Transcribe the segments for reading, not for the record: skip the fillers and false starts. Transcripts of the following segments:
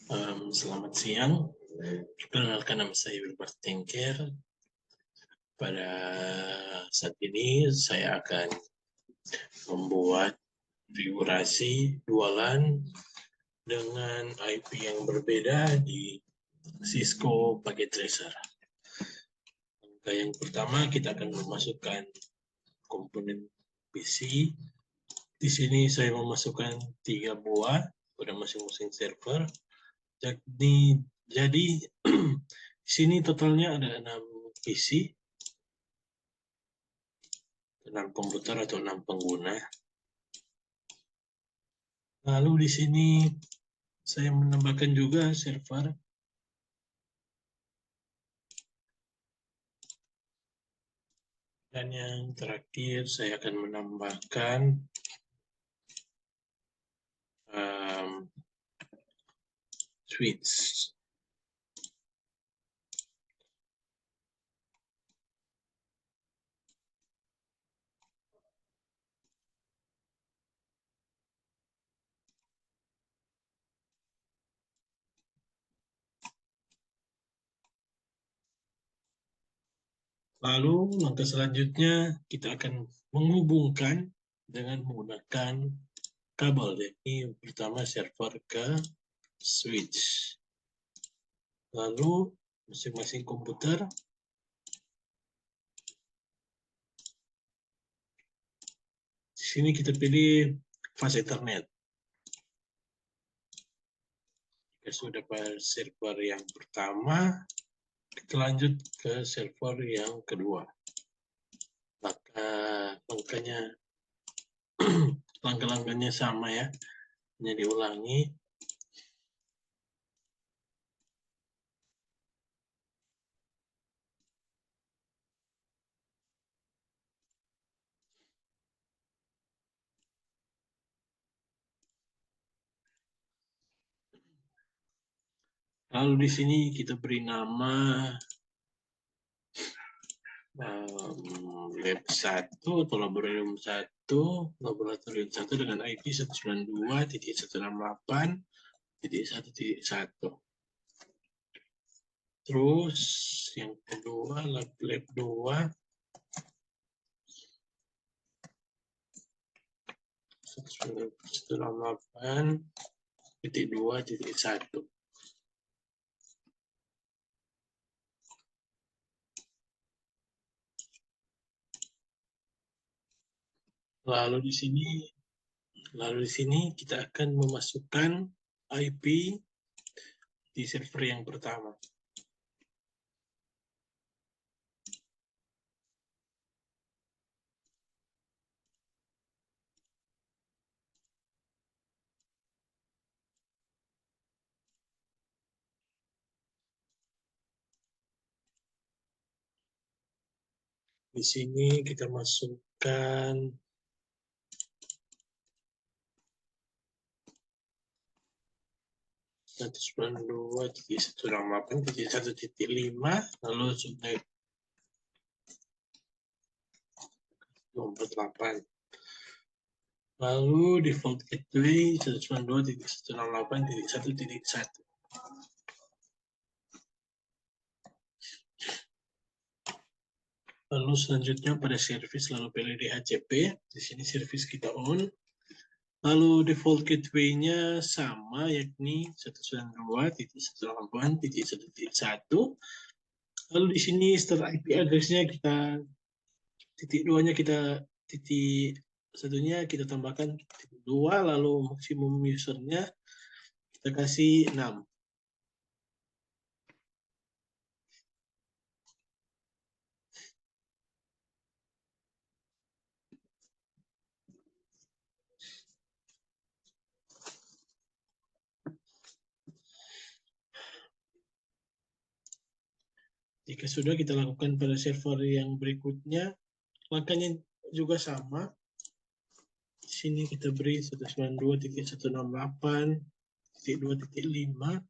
Selamat siang. Perkenalkan, nama saya Wilbert Tengker. Pada saat ini saya akan membuat konfigurasi dua LAN dengan IP yang berbeda di Cisco Packet Tracer. Langkah yang pertama, kita akan memasukkan komponen PC. Di sini saya memasukkan 3 buah pada masing-masing server. Jadi di sini totalnya ada 6 PC, 6 komputer atau 6 pengguna. Lalu di sini saya menambahkan juga server. Dan yang terakhir saya akan menambahkan switch. Lalu langkah selanjutnya kita akan menghubungkan dengan menggunakan kabel. Jadi pertama server ke switch. Lalu masing-masing komputer di sini kita pilih fast Ethernet. Jika sudah pada server yang pertama, kita lanjut ke server yang kedua. Langkah-langkahnya sama ya, hanya diulangi. Lalu di sini kita beri nama lab 1 atau laboratorium 1 dengan IP 192.168.1.1. Terus yang kedua lab 2 168.2.1. Lalu di sini kita akan memasukkan IP di server yang pertama. Di sini kita masukkan .192.168.1.5, lalu subnet 28. Lalu default gateway 192.168.1.1. Lalu selanjutnya pada service, lalu pilih DHCP. Di sini service kita on. Lalu default gateway-nya sama, yakni 192.168.1.1. Lalu di sini setelah IP address-nya kita titik 2-nya kita titik 1-nya kita tambahkan titik 2, lalu maksimum user-nya kita kasih 6. Jika sudah, kita lakukan pada server yang berikutnya. Langkahnya juga sama. Di sini kita beri 192.168.2.5.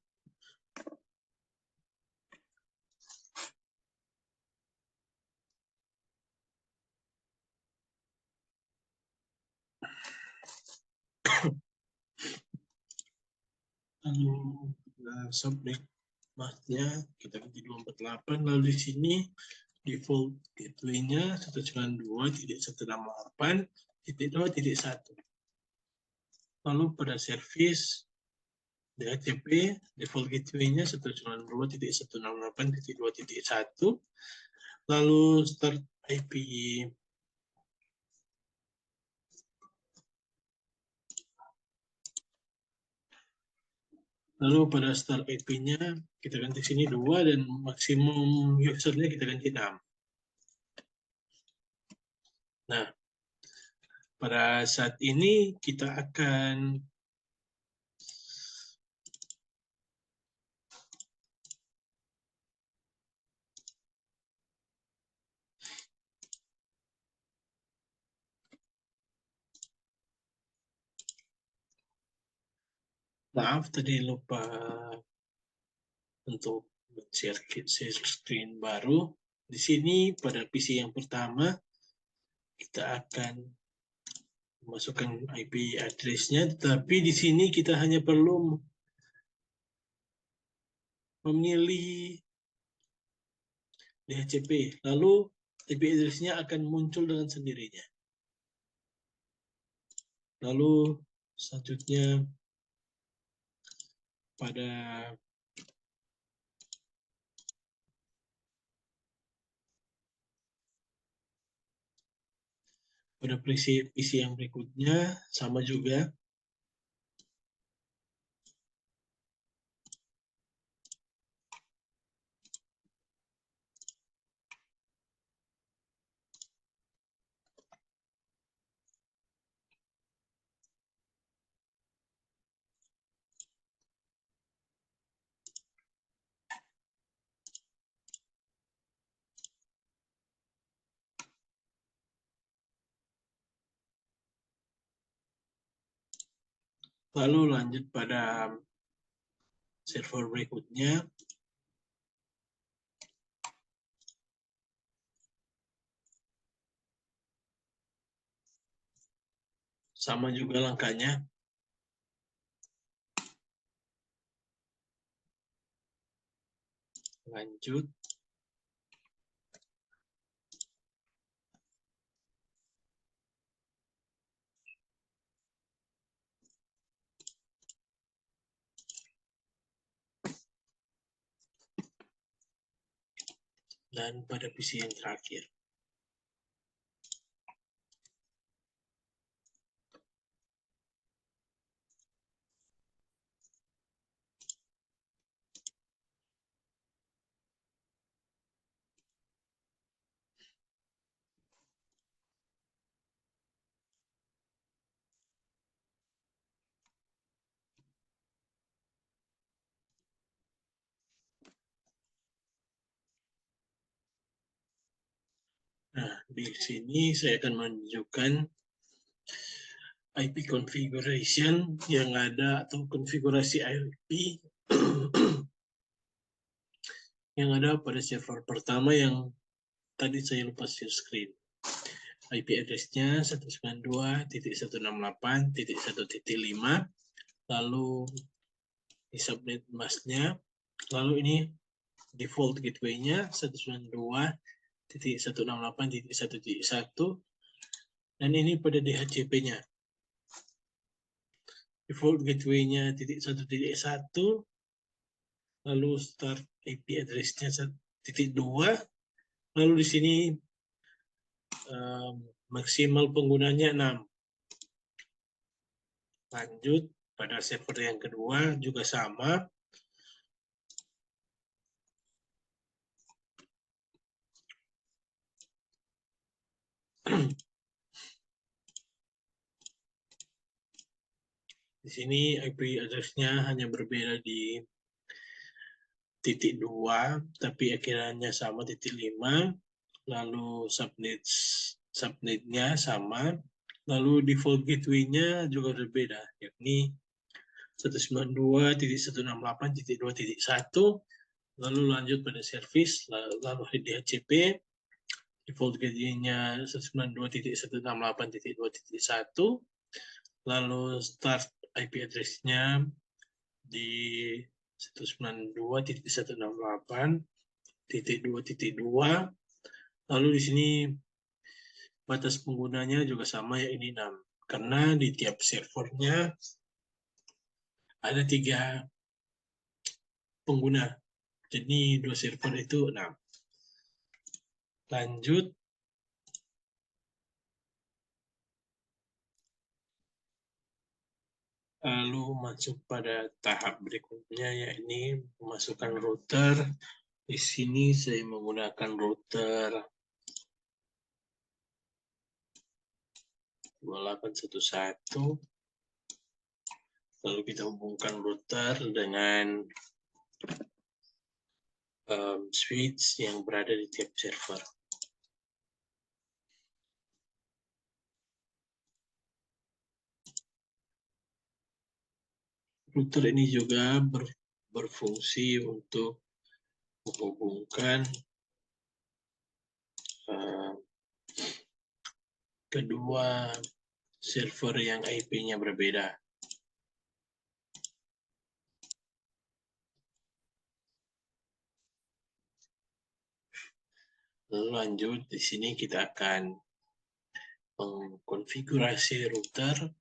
Lalu subnet masknya kita ganti 248, lalu di sini default gateway-nya 192.168.2.1. Lalu pada service DHCP default gateway-nya 192.168.2.1. Lalu start IP lalu pada start IP-nya kita ganti sini 2 dan maksimum user-nya kita ganti 6. Nah, pada saat ini kita akan maaf tadi lupa untuk share screen baru. Di sini pada PC yang pertama kita akan masukkan IP address-nya, tetapi di sini kita hanya perlu memilih DHCP, lalu IP address-nya akan muncul dengan sendirinya. Lalu selanjutnya pada PC yang berikutnya sama juga. Lalu lanjut pada server berikutnya. Sama juga langkahnya. Lanjut. Dan pada PC yang terakhir. Nah, di sini saya akan menunjukkan IP configuration yang ada atau konfigurasi IP yang ada pada server pertama yang tadi saya lupa share screen. IP address-nya 192.168.1.5, lalu di subnet mask-nya, lalu ini default gateway-nya 192.168.1.1, dan ini pada DHCP-nya. Default gateway-nya 1.1, lalu start IP address-nya 1.2, lalu di sini maksimal penggunanya 6. Lanjut pada server yang kedua juga sama. Di sini IP address-nya hanya berbeda di titik 2, tapi akhirnya sama titik 5. Lalu subnet-nya sama. Lalu default gateway-nya juga berbeda, yakni 192.168.2.1. Lalu lanjut pada service, lalu DHCP, default gateway-nya 192.168.2.1. Lalu start IP address-nya di 192.168.2.2. Lalu di sini batas penggunanya juga sama, ya ini 6. Karena di tiap servernya ada 3 pengguna. Jadi 2 server itu 6. Lanjut. Lalu masuk pada tahap berikutnya, yakni memasukkan router. Di sini saya menggunakan router 2811. Lalu kita hubungkan router dengan switch yang berada di tiap server. Router ini juga berfungsi untuk menghubungkan kedua server yang IP-nya berbeda. Lalu lanjut, di sini kita akan mengkonfigurasi router.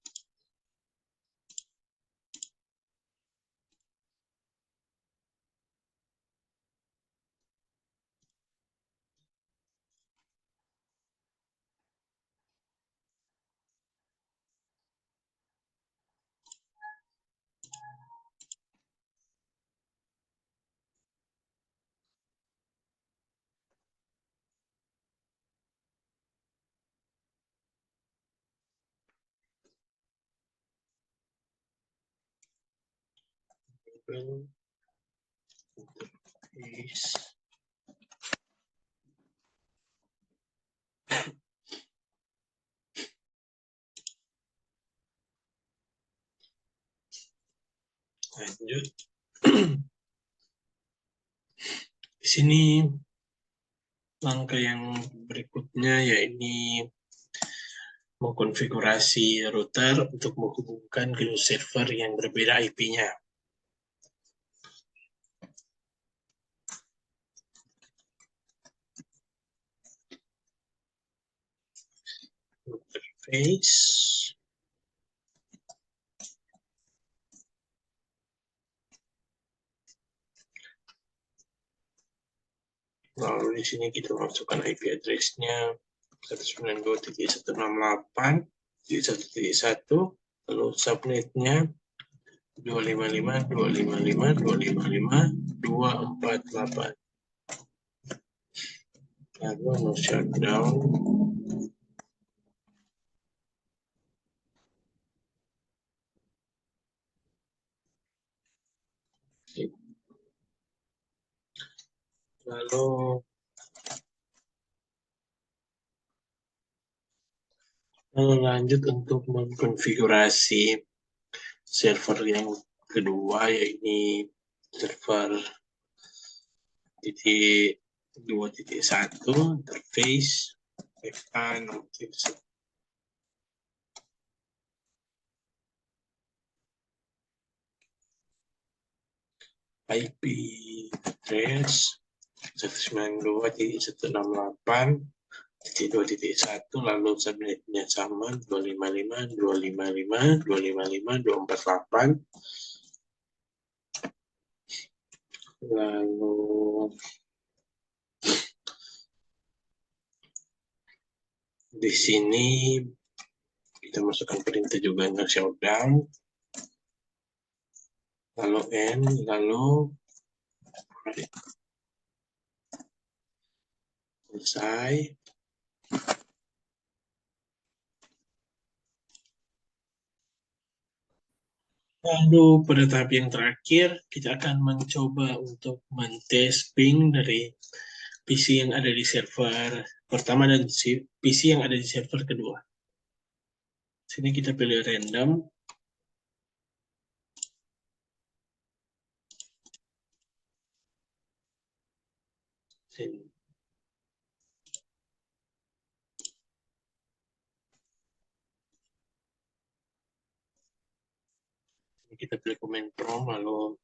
Interface. Lanjut. Di sini langkah yang berikutnya, yakni mengkonfigurasi router untuk menghubungkan kedua server yang berbeda IP-nya. Interface. Lalu di sini kita masukkan IP address-nya 192.168.1.1, lalu subnet-nya 255.255.255.248. Lalu no shutdown. Lalu lanjut untuk mengkonfigurasi server yang kedua, yakni server 2.1 interface IP address 192.168.2.1, lalu subnetnya sama 255.255.255.248. Lalu di sini kita masukkan perintah juga no shutdown, lalu N, lalu selesai. Lalu pada tahap yang terakhir, kita akan mencoba untuk mentes ping dari PC yang ada di server pertama dan PC yang ada di server kedua. Sini kita pilih random. Sini. Kita pilih command prompt, lalu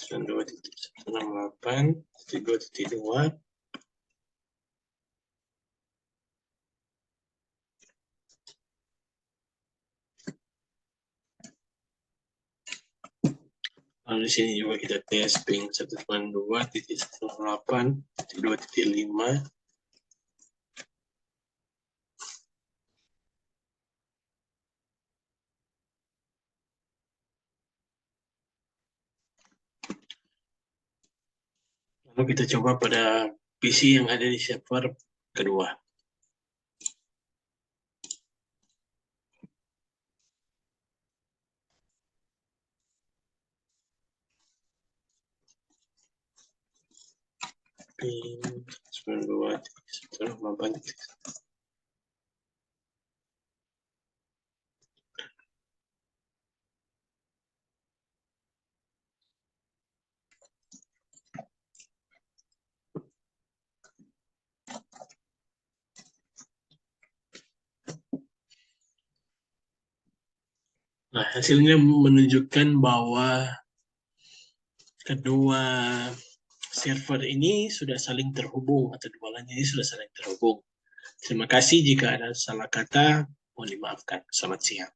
92.168.2.2. Lalu di sini juga kita tes ping 192.168.2.5. Lalu kita coba pada PC yang ada di server kedua. Ping 92.168. Nah, hasilnya menunjukkan bahwa kedua server ini sudah saling terhubung, atau dua LAN ini sudah saling terhubung. Terima kasih jika ada salah kata, mohon dimaafkan. Selamat siang.